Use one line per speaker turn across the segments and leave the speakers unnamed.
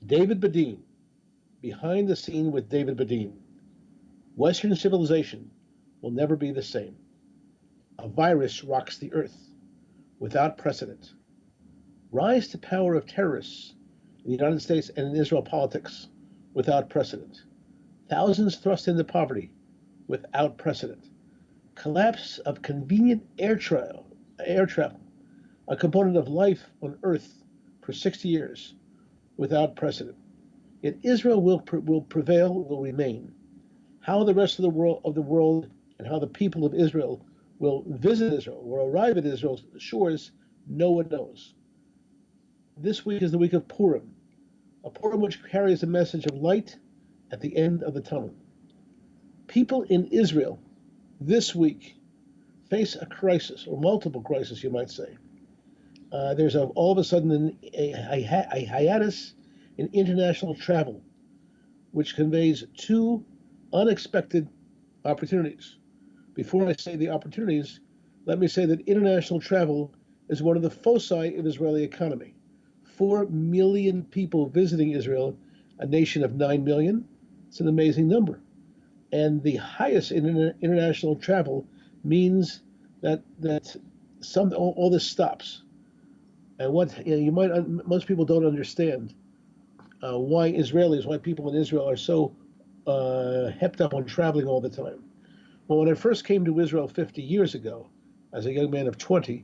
David Bedein, behind the scene with David Bedein. Western civilization will never be the same. A virus rocks the earth without precedent. Rise to power of terrorists in the United States and in Israel politics without precedent. Thousands thrust into poverty without precedent. Collapse of convenient air travel, a component of life on Earth for 60 years without precedent. Yet Israel will prevail, will remain. How the rest of the world and how the people of Israel will visit Israel or arrive at Israel's shores, no one knows. This week is the week of Purim, a Purim which carries a message of light at the end of the tunnel. People in Israel this week face a crisis, or multiple crises, you might say. There's all of a sudden a hiatus in international travel, which conveys two unexpected opportunities. Before I say the opportunities, let me say that international travel is one of the foci of Israeli economy. 4 million people visiting Israel, a nation of 9 million. It's an amazing number. And the highest in international travel means that all this stops. And most people don't understand why people in Israel are so hepped up on traveling all the time. Well, when I first came to Israel 50 years ago, as a young man of 20,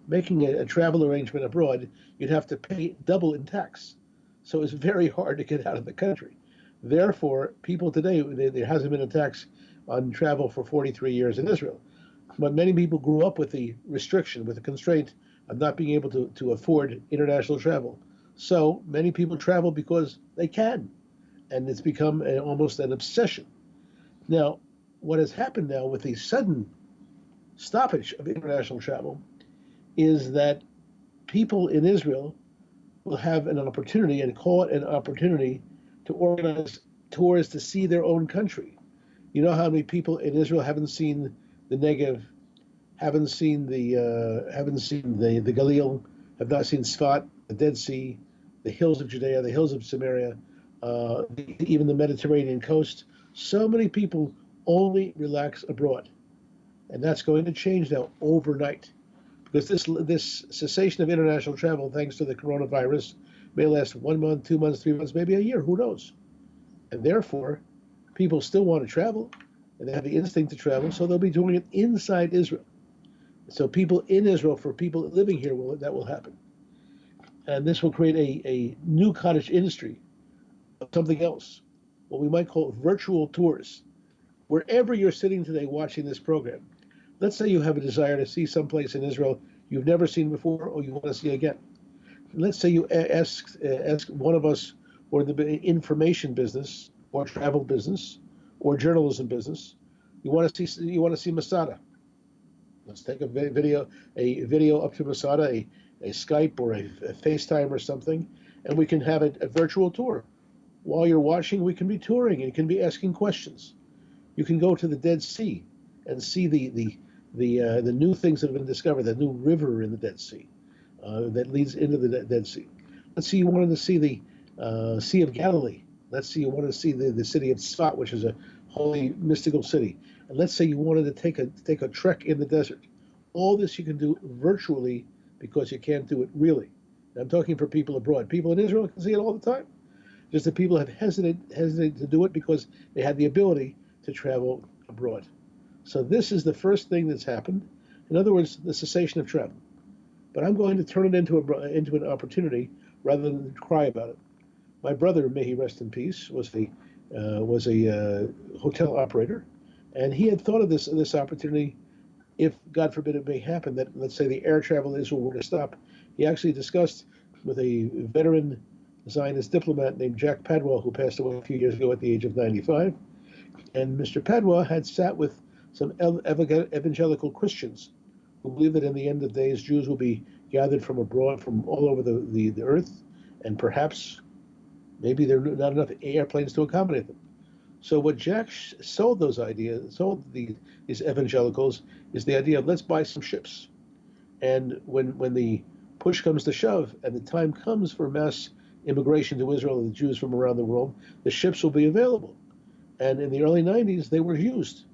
making a travel arrangement abroad, you'd have to pay double in tax. So it's very hard to get out of the country. Therefore, people today, there hasn't been a tax on travel for 43 years in Israel. But many people grew up with the restriction, with the constraint of not being able to afford international travel. So many people travel because they can, and it's become almost an obsession. Now, what has happened now with the sudden stoppage of international travel is that people in Israel will have an opportunity, and call it an opportunity, to organize tours to see their own country. You know how many people in Israel haven't seen the Negev, haven't seen the Galil, have not seen Sfat, the Dead Sea, the hills of Judea, the hills of Samaria, even the Mediterranean coast. So many people only relax abroad, and that's going to change now overnight, because this cessation of international travel, thanks to the coronavirus, may last 1 month, 2 months, 3 months, maybe a year. Who knows? And therefore, people still want to travel, and they have the instinct to travel, so they'll be doing it inside Israel. So people in Israel, for people living here, that will happen. And this will create a new cottage industry of something else, what we might call virtual tours. Wherever you're sitting today watching this program, let's say you have a desire to see someplace in Israel you've never seen before or you want to see again. Let's say you ask one of us, or the information business, or travel business, or journalism business, you want to see Masada. Let's take a video up to Masada, a Skype or a FaceTime or something, and we can have a virtual tour. While you're watching, we can be touring, and you can be asking questions. You can go to the Dead Sea and see the new things that have been discovered, the new river in the Dead Sea that leads into the Dead Sea. Let's say you wanted to see the Sea of Galilee. Let's say you wanted to see the city of Tzfat, which is a holy mystical city. And let's say you wanted to take a trek in the desert. All this you can do virtually because you can't do it really. And I'm talking for people abroad. People in Israel can see it all the time. Just that people have hesitated to do it because they had the ability to travel abroad. So this is the first thing that's happened. In other words, the cessation of travel. But I'm going to turn it into an opportunity rather than cry about it. My brother, may he rest in peace, was a hotel operator, and he had thought of this opportunity. If God forbid it may happen that, let's say, the air travel in Israel were to stop, he actually discussed with a veteran Zionist diplomat named Jack Padwa, who passed away a few years ago at the age of 95. And Mr. Padwa had sat with some evangelical Christians who believe that in the end of days, Jews will be gathered from abroad, from all over the earth, and perhaps maybe there are not enough airplanes to accommodate them. So what Jack sold these evangelicals is the idea of, let's buy some ships. And when the push comes to shove and the time comes for mass immigration to Israel of the Jews from around the world, the ships will be available. And in the early 90s, they were used.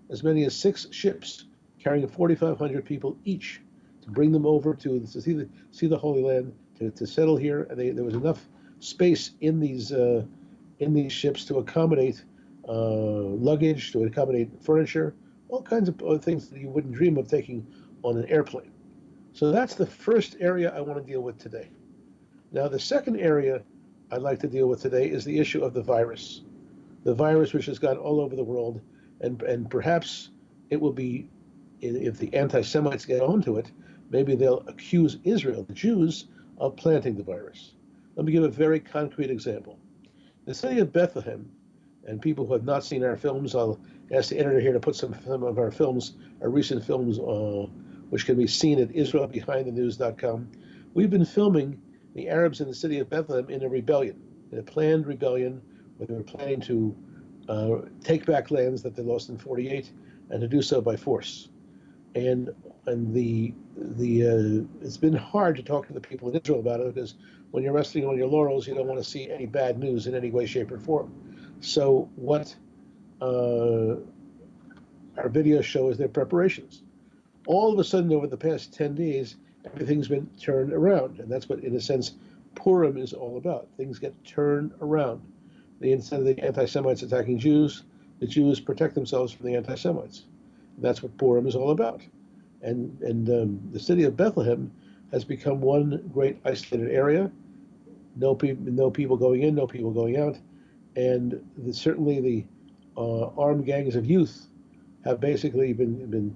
As many as 6 ships carrying 4,500 people each to bring them over to see the Holy Land, to settle here. And there was enough space in these ships to accommodate luggage, to accommodate furniture, all kinds of things that you wouldn't dream of taking on an airplane. So that's the first area I want to deal with today. Now, the second area I'd like to deal with today is the issue of the virus which has gone all over the world, and perhaps it will be, if the anti-Semites get onto it, maybe they'll accuse Israel, the Jews, of planting the virus. Let me give a very concrete example. The city of Bethlehem, and people who have not seen our films, I'll ask the editor here to put some of our films, our recent films, which can be seen at IsraelBehindTheNews.com. We've been filming the Arabs in the city of Bethlehem in a planned rebellion, where they were planning to take back lands that they lost in '48, and to do so by force. And it's been hard to talk to the people in Israel about it, because when you're resting on your laurels, you don't want to see any bad news in any way, shape, or form. So what our videos show is their preparations. All of a sudden, over the past 10 days, everything's been turned around. And that's what, in a sense, Purim is all about. Things get turned around. Instead of the anti-Semites attacking Jews, the Jews protect themselves from the anti-Semites. And that's what Purim is all about. And the city of Bethlehem has become one great isolated area. No people going in, no people going out. And certainly the armed gangs of youth have basically been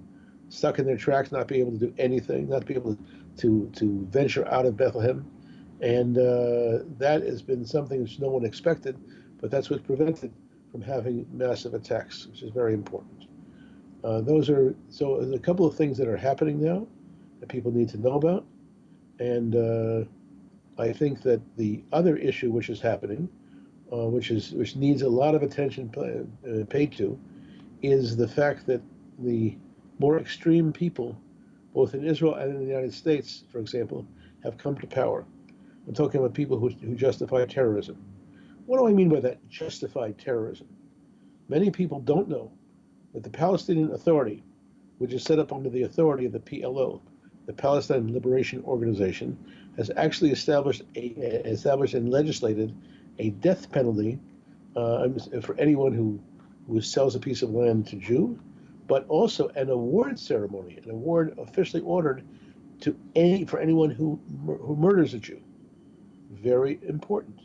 stuck in their tracks, not being able to do anything, not be able to venture out of Bethlehem. And that has been something which no one expected, but that's what prevented from having massive attacks, which is very important. There's a couple of things that are happening now that people need to know about. And I think that the other issue which is happening, which needs a lot of attention paid to, is the fact that the more extreme people, both in Israel and in the United States, for example, have come to power. I'm talking about people who justify terrorism. What do I mean by that, justified terrorism? Many people don't know that the Palestinian Authority, which is set up under the authority of the PLO, the Palestine Liberation Organization, has actually established and legislated a death penalty for anyone who sells a piece of land to Jew, but also an award ceremony, an award officially ordered for anyone who murders a Jew. Very important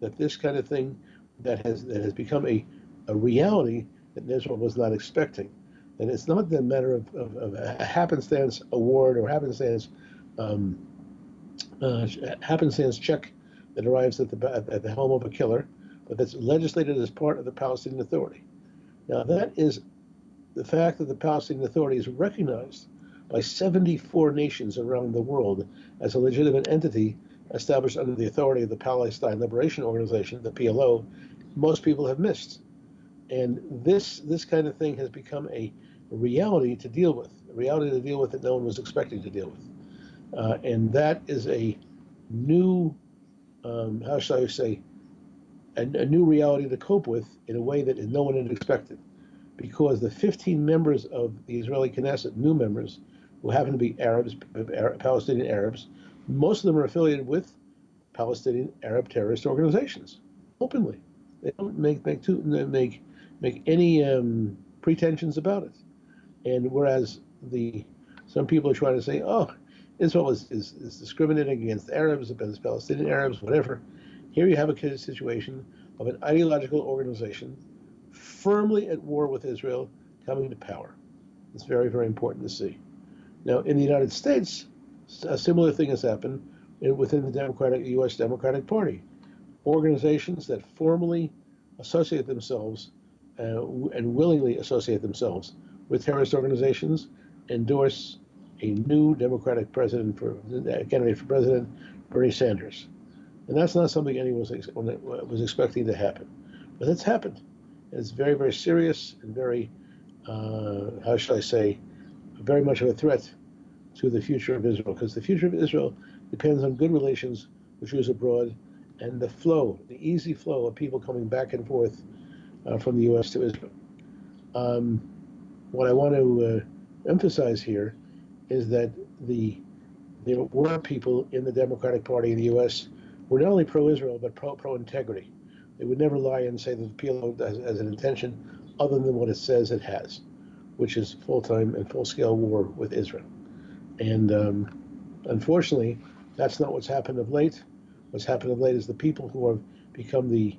that this kind of thing that has become a reality that Israel was not expecting. And it's not the matter of a happenstance award or happenstance check that arrives at the home of a killer, but that's legislated as part of the Palestinian Authority. Now, that is the fact that the Palestinian Authority is recognized by 74 nations around the world as a legitimate entity established under the authority of the Palestine Liberation Organization, the PLO. Most people have missed. And this kind of thing has become a reality to deal with, that no one was expecting to deal with. And that is a new, how shall I say, a new reality to cope with in a way that no one had expected. Because the 15 members of the Israeli Knesset, new members, who happen to be Arabs, Palestinian Arabs, most of them are affiliated with Palestinian Arab terrorist organizations, openly. They don't make any pretensions about it. And whereas some people are trying to say, oh, Israel is discriminating against Arabs, against Palestinian Arabs, whatever. Here you have a situation of an ideological organization firmly at war with Israel coming to power. It's very, very important to see. Now, in the United States, a similar thing has happened within the U.S. Democratic Party. Organizations that formally associate themselves and willingly associate themselves with terrorist organizations endorse a new Democratic candidate for president, Bernie Sanders. And that's not something anyone was expecting to happen. But it's happened. And it's very, very serious and very, how shall I say, very much of a threat to the future of Israel, because the future of Israel depends on good relations with Jews abroad and the flow, the easy flow of people coming back and forth from the U.S. to Israel. Um, what I want to emphasize here is that there were people in the Democratic Party in the U.S. who were not only pro-Israel but pro-integrity. They would never lie and say that the PLO has an intention other than what it says it has, which is full-time and full-scale war with Israel. And unfortunately, that's not what's happened of late. What's happened of late is the people who have become the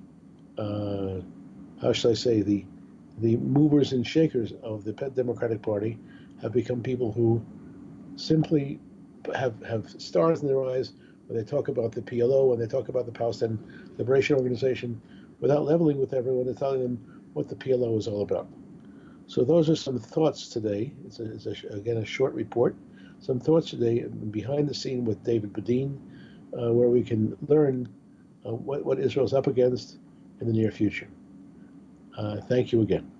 uh, how shall I say the movers and shakers of the Democratic Party have become people who simply have stars in their eyes when they talk about the PLO, when they talk about the Palestinian Liberation Organization, without leveling with everyone and telling them what the PLO is all about. So those are some thoughts today. Again, a short report. Some thoughts today behind the scene with David Bedein, where we can learn what Israel's up against in the near future. Thank you again.